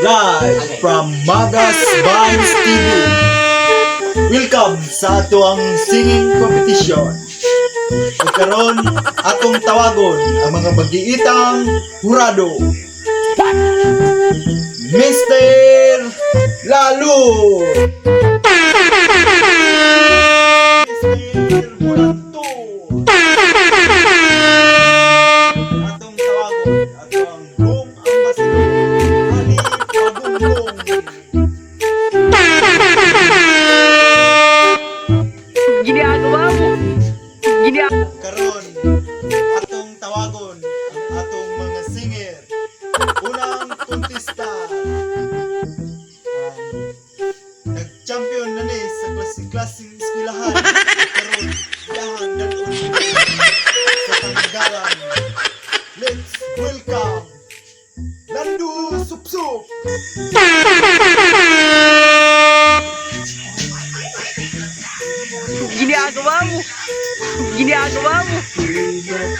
Live from Magas Vibes TV. Welcome sa ato ang singing competition. Ug karon atong tawagon ang mga mag-iitang hurado. Mr. Lalo. Mr. Bulanto. Atong tawagon atong buong ambassador Ali Pabungbong. Ginagawa mo. Karon atong tawagon ang atong mga singer. Unang kontesta. Nag-champion na ni sa klaseng eskwelahan. Karon yahan dalon sa Tanggalan. Let's welcome Lando Supsup. Ginagawa mo.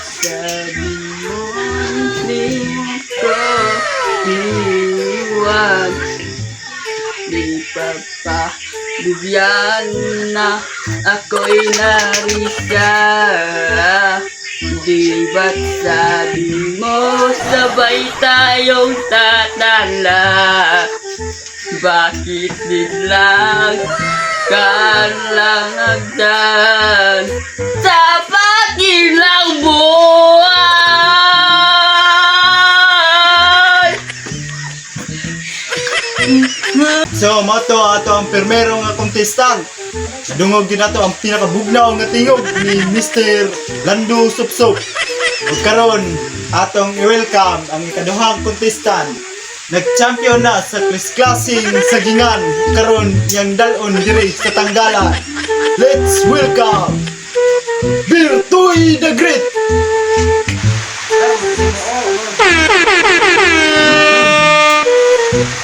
Sabi mo hindi ko iiwan. Di pa bigyan na ako'y narisa. Di ba't sabi mo sabay tayong tatala? Bakit biglang kalang hagdan sa pagilang buhay? So, mato ato ang permero nga kontestant. Dungog din ato ang pinakabugnaw nga tingog ni Mr. Lando Supsup. Ug karon atong i-welcome ang ikaduhang kontestant. Nag-champion na sa klaseng sagingan karon yang dalon diri sa Tanggalan. Let's welcome Virtoy the Great.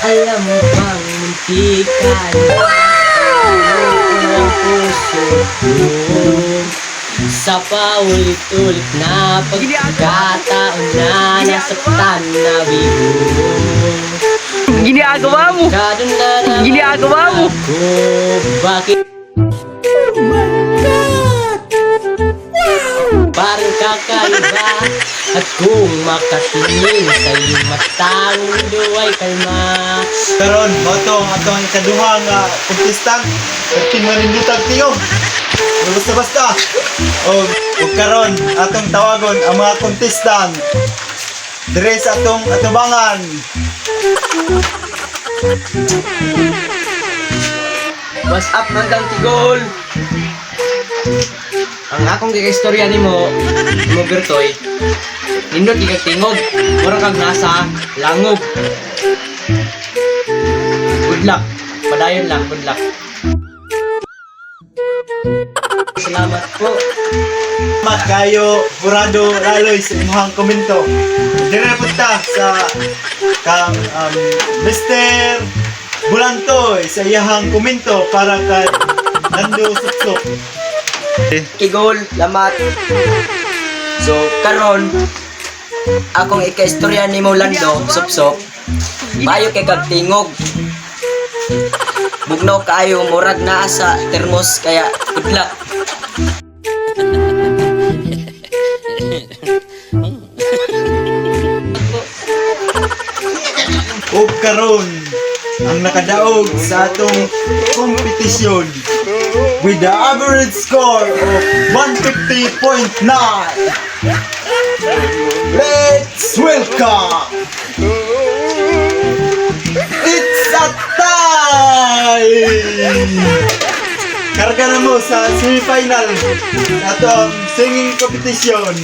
Alam mo bang muntikan ang puso ko sa paulit-ulit na pagkataon na nasaktan na bigo. Ginagawa mo. Ako, bakit? Parang kakaiba at kung makatingin sa iyong matang mundo ay kalma. Karon moto ang atong ikaduhang kontestant. Pagting manindutag tingog. Basta-basta. O karon atong tawagon ang mga kontestant. Dire sa atong atubangan. What's up mandang tigol? Ang akong kikistorya nimo Bertoy, nindot di kag tingog, mura kag nasa langog. Good luck, padayon lang, good luck. Salamat po. Salamat kayo, Burado Laloy sa imuhang komento. Dire punta sa kang Mr. Bulantoy sa iyahang komento para kay Lando Supsup. Kigol, lamat. So, karon akong ika-istorya nimo Lando Supsup. Mayo kay kag tingog. Bugnaw kaayo murag naa sa termos kaya good luck. O karon ang nakadaog sa atong kompetisyon with the average score of 150.9. Let's welcome. It's a time. Karga na mo sa semifinal sa atong singing competition.